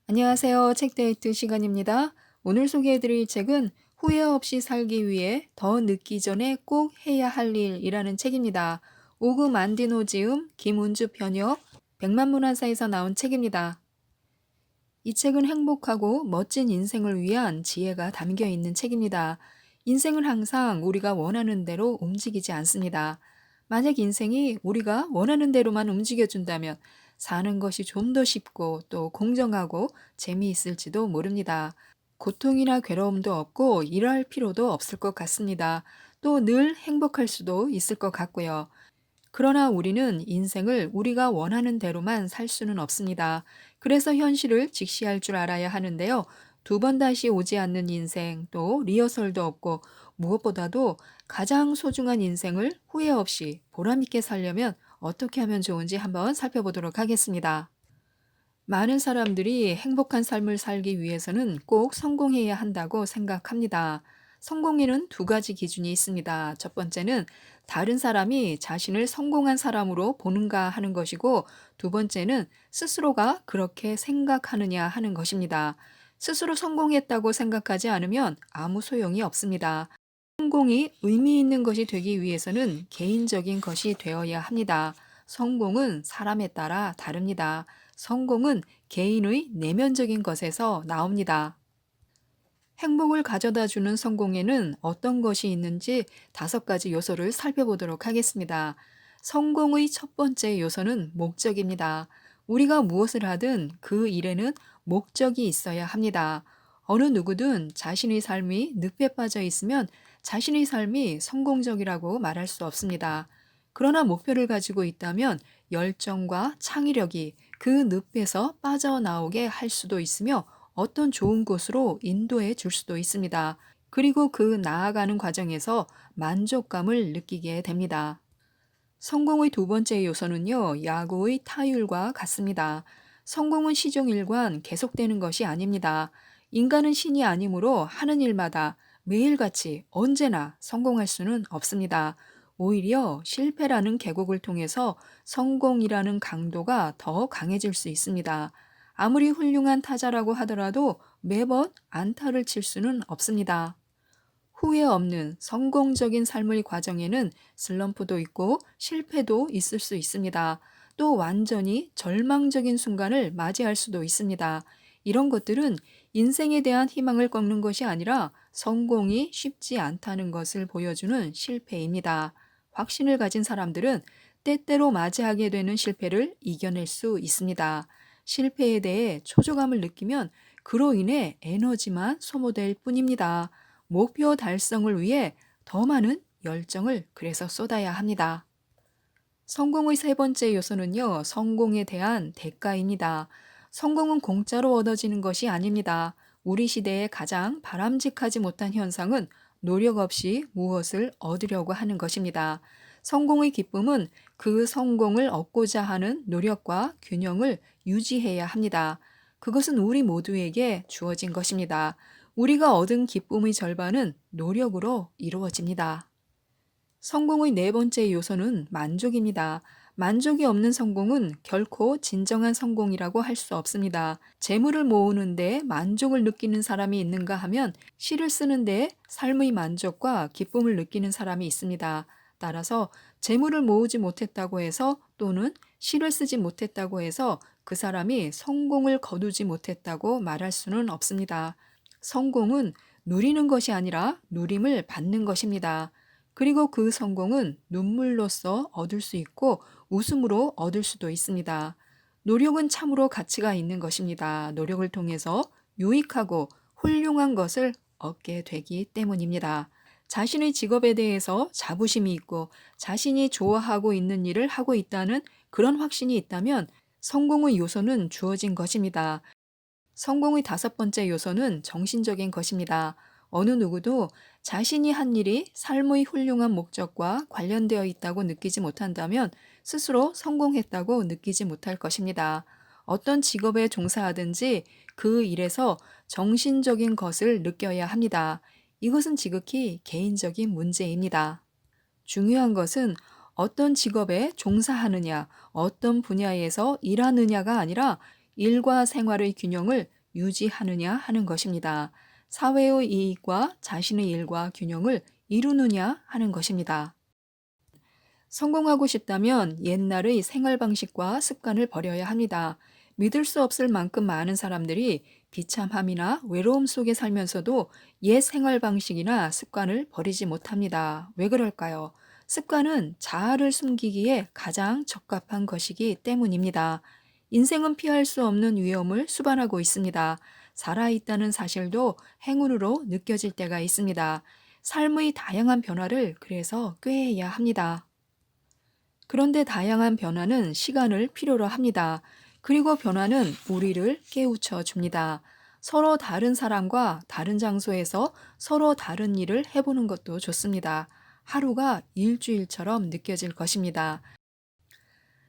안녕하세요. 책데이트 시간입니다. 오늘 소개해드릴 책은 후회 없이 살기 위해 더 늦기 전에 꼭 해야 할 일이라는 책입니다. 오그 만디노 지음, 김운주 번역, 백만문화사에서 나온 책입니다. 이 책은 행복하고 멋진 인생을 위한 지혜가 담겨 있는 책입니다. 인생은 항상 우리가 원하는 대로 움직이지 않습니다. 만약 인생이 우리가 원하는 대로만 움직여준다면 사는 것이 좀 더 쉽고 또 공정하고 재미있을지도 모릅니다. 고통이나 괴로움도 없고 일할 필요도 없을 것 같습니다. 또 늘 행복할 수도 있을 것 같고요. 그러나 우리는 인생을 우리가 원하는 대로만 살 수는 없습니다. 그래서 현실을 직시할 줄 알아야 하는데요. 두 번 다시 오지 않는 인생, 또 리허설도 없고 무엇보다도 가장 소중한 인생을 후회 없이 보람있게 살려면 어떻게 하면 좋은지 한번 살펴보도록 하겠습니다. 많은 사람들이 행복한 삶을 살기 위해서는 꼭 성공해야 한다고 생각합니다. 성공에는 두 가지 기준이 있습니다. 첫 번째는 다른 사람이 자신을 성공한 사람으로 보는가 하는 것이고, 두 번째는 스스로가 그렇게 생각하느냐 하는 것입니다. 스스로 성공했다고 생각하지 않으면 아무 소용이 없습니다. 성공이 의미 있는 것이 되기 위해서는 개인적인 것이 되어야 합니다. 성공은 사람에 따라 다릅니다. 성공은 개인의 내면적인 것에서 나옵니다. 행복을 가져다 주는 성공에는 어떤 것이 있는지 5가지 요소를 살펴보도록 하겠습니다. 성공의 첫 번째 요소는 목적입니다. 우리가 무엇을 하든 그 일에는 목적이 있어야 합니다. 어느 누구든 자신의 삶이 늪에 빠져 있으면 자신의 삶이 성공적이라고 말할 수 없습니다. 그러나 목표를 가지고 있다면 열정과 창의력이 그 늪에서 빠져나오게 할 수도 있으며 어떤 좋은 곳으로 인도해 줄 수도 있습니다. 그리고 그 나아가는 과정에서 만족감을 느끼게 됩니다. 성공의 두 번째 요소는요, 야구의 타율과 같습니다. 성공은 시종일관 계속되는 것이 아닙니다. 인간은 신이 아니므로 하는 일마다 매일같이 언제나 성공할 수는 없습니다. 오히려 실패라는 계곡을 통해서 성공이라는 강도가 더 강해질 수 있습니다. 아무리 훌륭한 타자라고 하더라도 매번 안타를 칠 수는 없습니다. 후회 없는 성공적인 삶의 과정에는 슬럼프도 있고 실패도 있을 수 있습니다. 또 완전히 절망적인 순간을 맞이할 수도 있습니다. 이런 것들은 인생에 대한 희망을 꺾는 것이 아니라 성공이 쉽지 않다는 것을 보여주는 실패입니다. 확신을 가진 사람들은 때때로 맞이하게 되는 실패를 이겨낼 수 있습니다. 실패에 대해 초조감을 느끼면 그로 인해 에너지만 소모될 뿐입니다. 목표 달성을 위해 더 많은 열정을 그래서 쏟아야 합니다. 성공의 세 번째 요소는요, 성공에 대한 대가입니다. 성공은 공짜로 얻어지는 것이 아닙니다. 우리 시대의 가장 바람직하지 못한 현상은 노력 없이 무엇을 얻으려고 하는 것입니다. 성공의 기쁨은 그 성공을 얻고자 하는 노력과 균형을 유지해야 합니다. 그것은 우리 모두에게 주어진 것입니다. 우리가 얻은 기쁨의 절반은 노력으로 이루어집니다. 성공의 네 번째 요소는 만족입니다. 만족이 없는 성공은 결코 진정한 성공이라고 할 수 없습니다. 재물을 모으는데 만족을 느끼는 사람이 있는가 하면 시를 쓰는데 삶의 만족과 기쁨을 느끼는 사람이 있습니다. 따라서 재물을 모으지 못했다고 해서 또는 시를 쓰지 못했다고 해서 그 사람이 성공을 거두지 못했다고 말할 수는 없습니다. 성공은 누리는 것이 아니라 누림을 받는 것입니다. 그리고 그 성공은 눈물로써 얻을 수 있고 웃음으로 얻을 수도 있습니다. 노력은 참으로 가치가 있는 것입니다. 노력을 통해서 유익하고 훌륭한 것을 얻게 되기 때문입니다. 자신의 직업에 대해서 자부심이 있고 자신이 좋아하고 있는 일을 하고 있다는 그런 확신이 있다면 성공의 요소는 주어진 것입니다. 성공의 5번째 요소는 정신적인 것입니다. 어느 누구도 자신이 한 일이 삶의 훌륭한 목적과 관련되어 있다고 느끼지 못한다면 스스로 성공했다고 느끼지 못할 것입니다. 어떤 직업에 종사하든지 그 일에서 정신적인 것을 느껴야 합니다. 이것은 지극히 개인적인 문제입니다. 중요한 것은 어떤 직업에 종사하느냐, 어떤 분야에서 일하느냐가 아니라 일과 생활의 균형을 유지하느냐 하는 것입니다. 사회의 이익과 자신의 일과 균형을 이루느냐 하는 것입니다. 성공하고 싶다면 옛날의 생활 방식과 습관을 버려야 합니다. 믿을 수 없을 만큼 많은 사람들이 비참함이나 외로움 속에 살면서도 옛 생활 방식이나 습관을 버리지 못합니다. 왜 그럴까요? 습관은 자아를 숨기기에 가장 적합한 것이기 때문입니다. 인생은 피할 수 없는 위험을 수반하고 있습니다. 살아있다는 사실도 행운으로 느껴질 때가 있습니다. 삶의 다양한 변화를 그래서 꾀해야 합니다. 그런데 다양한 변화는 시간을 필요로 합니다. 그리고 변화는 우리를 깨우쳐 줍니다. 서로 다른 사람과 다른 장소에서 서로 다른 일을 해보는 것도 좋습니다. 하루가 일주일처럼 느껴질 것입니다.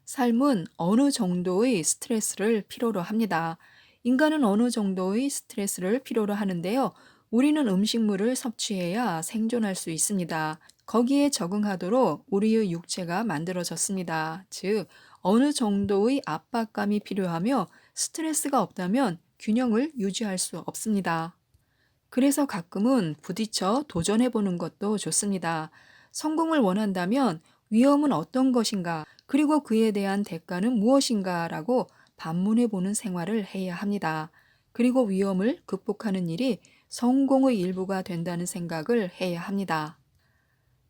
삶은 어느 정도의 스트레스를 필요로 합니다. 인간은 어느 정도의 스트레스를 필요로 하는데요. 우리는 음식물을 섭취해야 생존할 수 있습니다. 거기에 적응하도록 우리의 육체가 만들어졌습니다. 즉, 어느 정도의 압박감이 필요하며 스트레스가 없다면 균형을 유지할 수 없습니다. 그래서 가끔은 부딪혀 도전해보는 것도 좋습니다. 성공을 원한다면 위험은 어떤 것인가, 그리고 그에 대한 대가는 무엇인가 라고 반문해보는 생활을 해야 합니다. 그리고 위험을 극복하는 일이 성공의 일부가 된다는 생각을 해야 합니다.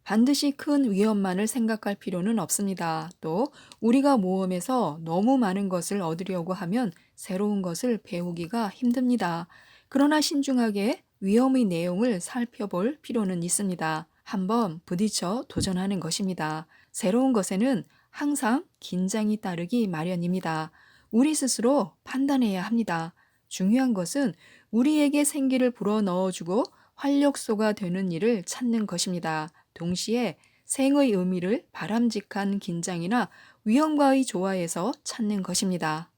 반드시 큰 위험만을 생각할 필요는 없습니다. 또 우리가 모험에서 너무 많은 것을 얻으려고 하면 새로운 것을 배우기가 힘듭니다. 그러나 신중하게 위험의 내용을 살펴볼 필요는 있습니다. 한번 부딪혀 도전하는 것입니다. 새로운 것에는 항상 긴장이 따르기 마련입니다. 우리 스스로 판단해야 합니다. 중요한 것은 우리에게 생기를 불어넣어주고 활력소가 되는 일을 찾는 것입니다. 동시에 생의 의미를 바람직한 긴장이나 위험과의 조화에서 찾는 것입니다.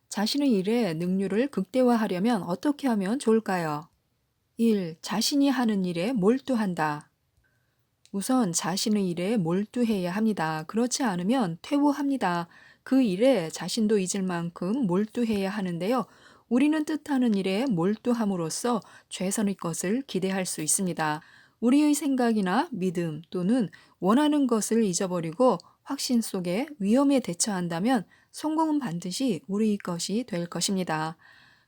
자신의 일의 능률을 극대화하려면 어떻게 하면 좋을까요? 1. 자신이 하는 일에 몰두한다. 우선 자신의 일에 몰두해야 합니다. 그렇지 않으면 퇴보합니다. 그 일에 자신도 잊을 만큼 몰두해야 하는데요. 우리는 뜻하는 일에 몰두함으로써 최선의 것을 기대할 수 있습니다. 우리의 생각이나 믿음 또는 원하는 것을 잊어버리고 확신 속에 위험에 대처한다면 성공은 반드시 우리의 것이 될 것입니다.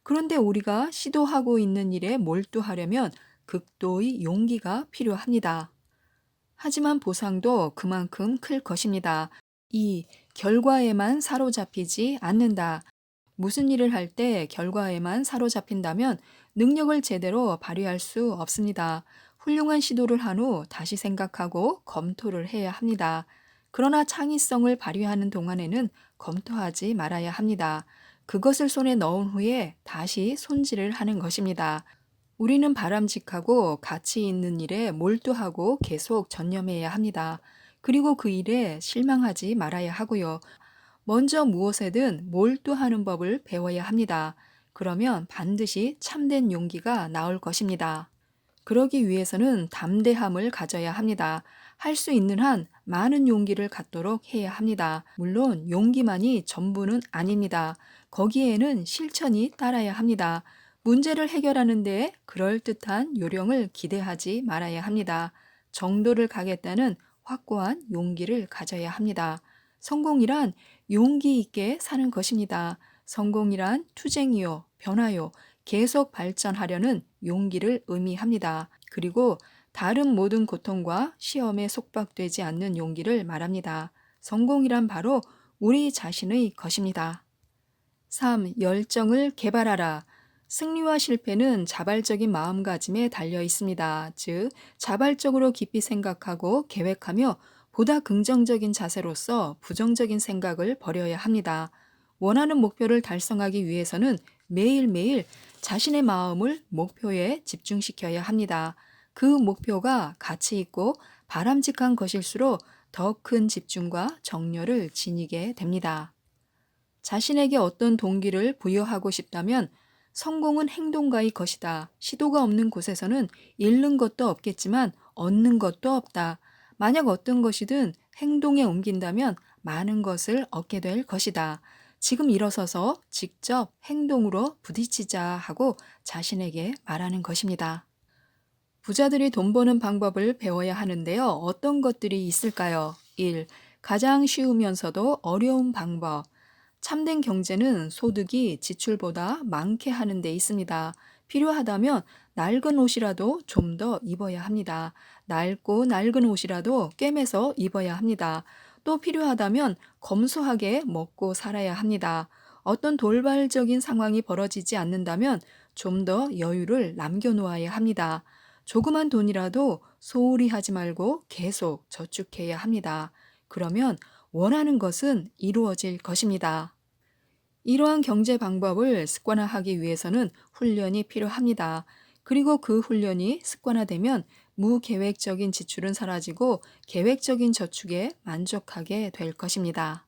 그런데 우리가 시도하고 있는 일에 몰두하려면 극도의 용기가 필요합니다. 하지만 보상도 그만큼 클 것입니다. 2. 결과에만 사로잡히지 않는다. 무슨 일을 할 때 결과에만 사로잡힌다면 능력을 제대로 발휘할 수 없습니다. 훌륭한 시도를 한 후 다시 생각하고 검토를 해야 합니다. 그러나 창의성을 발휘하는 동안에는 검토하지 말아야 합니다. 그것을 손에 넣은 후에 다시 손질을 하는 것입니다. 우리는 바람직하고 가치 있는 일에 몰두하고 계속 전념해야 합니다. 그리고 그 일에 실망하지 말아야 하고요. 먼저 무엇에든 몰두하는 법을 배워야 합니다. 그러면 반드시 참된 용기가 나올 것입니다. 그러기 위해서는 담대함을 가져야 합니다. 할 수 있는 한 많은 용기를 갖도록 해야 합니다. 물론 용기만이 전부는 아닙니다. 거기에는 실천이 따라야 합니다. 문제를 해결하는 데 그럴듯한 요령을 기대하지 말아야 합니다. 정도를 가겠다는 확고한 용기를 가져야 합니다. 성공이란 용기 있게 사는 것입니다. 성공이란 투쟁이요, 변화요, 계속 발전하려는 용기를 의미합니다. 그리고 다른 모든 고통과 시험에 속박되지 않는 용기를 말합니다. 성공이란 바로 우리 자신의 것입니다. 3. 열정을 개발하라. 승리와 실패는 자발적인 마음가짐에 달려 있습니다. 즉, 자발적으로 깊이 생각하고 계획하며 보다 긍정적인 자세로서 부정적인 생각을 버려야 합니다. 원하는 목표를 달성하기 위해서는 매일매일 자신의 마음을 목표에 집중시켜야 합니다. 그 목표가 가치 있고 바람직한 것일수록 더 큰 집중과 정열을 지니게 됩니다. 자신에게 어떤 동기를 부여하고 싶다면 성공은 행동가의 것이다. 시도가 없는 곳에서는 잃는 것도 없겠지만 얻는 것도 없다. 만약 어떤 것이든 행동에 옮긴다면 많은 것을 얻게 될 것이다. 지금 일어서서 직접 행동으로 부딪히자 하고 자신에게 말하는 것입니다. 부자들이 돈 버는 방법을 배워야 하는데요. 어떤 것들이 있을까요? 1. 가장 쉬우면서도 어려운 방법. 참된 경제는 소득이 지출보다 많게 하는 데 있습니다. 필요하다면 낡은 옷이라도 좀 더 입어야 합니다. 낡고 낡은 옷이라도 꿰매서 입어야 합니다. 또 필요하다면 검소하게 먹고 살아야 합니다. 어떤 돌발적인 상황이 벌어지지 않는다면 좀 더 여유를 남겨놓아야 합니다. 조그만 돈이라도 소홀히 하지 말고 계속 저축해야 합니다. 그러면 원하는 것은 이루어질 것입니다. 이러한 경제 방법을 습관화하기 위해서는 훈련이 필요합니다. 그리고 그 훈련이 습관화되면 무계획적인 지출은 사라지고 계획적인 저축에 만족하게 될 것입니다.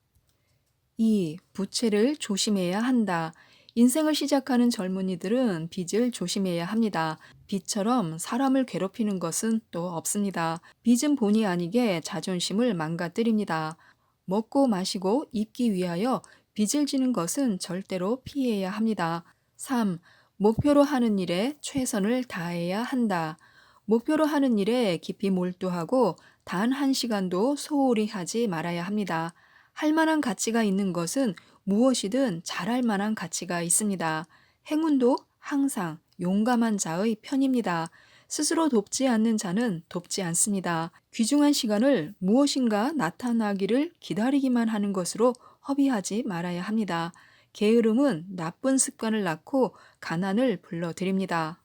2. 부채를 조심해야 한다. 인생을 시작하는 젊은이들은 빚을 조심해야 합니다. 빚처럼 사람을 괴롭히는 것은 또 없습니다. 빚은 본의 아니게 자존심을 망가뜨립니다. 먹고 마시고 입기 위하여 빚을 지는 것은 절대로 피해야 합니다. 3. 목표로 하는 일에 최선을 다해야 한다. 목표로 하는 일에 깊이 몰두하고 단 1시간도 소홀히 하지 말아야 합니다. 할 만한 가치가 있는 것은 무엇이든 잘할 만한 가치가 있습니다. 행운도 항상 용감한 자의 편입니다. 스스로 돕지 않는 자는 돕지 않습니다. 귀중한 시간을 무엇인가 나타나기를 기다리기만 하는 것으로 허비하지 말아야 합니다. 게으름은 나쁜 습관을 낳고 가난을 불러들입니다.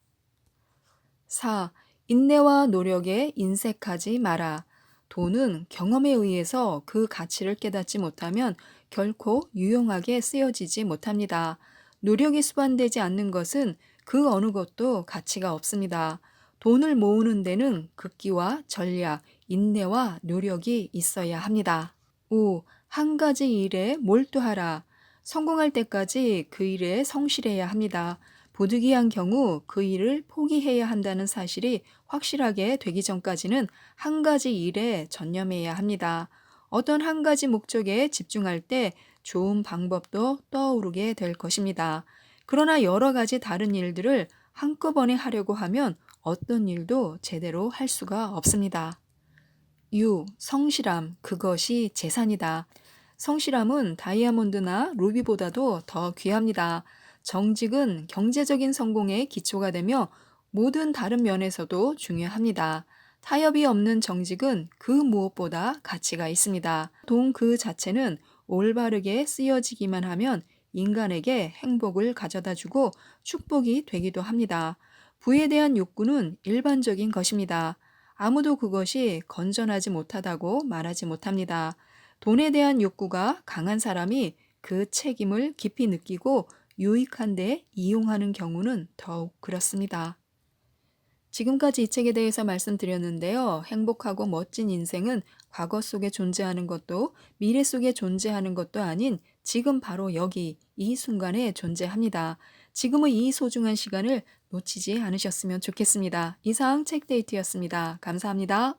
4. 인내와 노력에 인색하지 마라. 돈은 경험에 의해서 그 가치를 깨닫지 못하면 결코 유용하게 쓰여지지 못합니다. 노력이 수반되지 않는 것은 그 어느 것도 가치가 없습니다. 돈을 모으는 데는 급기와 전략, 인내와 노력이 있어야 합니다. 5. 한 가지 일에 몰두하라. 성공할 때까지 그 일에 성실해야 합니다. 부득이한 경우 그 일을 포기해야 한다는 사실이 확실하게 되기 전까지는 한 가지 일에 전념해야 합니다. 어떤 한 가지 목적에 집중할 때 좋은 방법도 떠오르게 될 것입니다. 그러나 여러 가지 다른 일들을 한꺼번에 하려고 하면 어떤 일도 제대로 할 수가 없습니다. 6. 성실함, 그것이 재산이다. 성실함은 다이아몬드나 루비보다도 더 귀합니다. 정직은 경제적인 성공의 기초가 되며 모든 다른 면에서도 중요합니다. 타협이 없는 정직은 그 무엇보다 가치가 있습니다. 돈 그 자체는 올바르게 쓰여지기만 하면 인간에게 행복을 가져다 주고 축복이 되기도 합니다. 부에 대한 욕구는 일반적인 것입니다. 아무도 그것이 건전하지 못하다고 말하지 못합니다. 돈에 대한 욕구가 강한 사람이 그 책임을 깊이 느끼고 유익한 데 이용하는 경우는 더욱 그렇습니다. 지금까지 이 책에 대해서 말씀드렸는데요. 행복하고 멋진 인생은 과거 속에 존재하는 것도 미래 속에 존재하는 것도 아닌 지금 바로 여기 이 순간에 존재합니다. 지금의 이 소중한 시간을 놓치지 않으셨으면 좋겠습니다. 이상 책데이트였습니다. 감사합니다.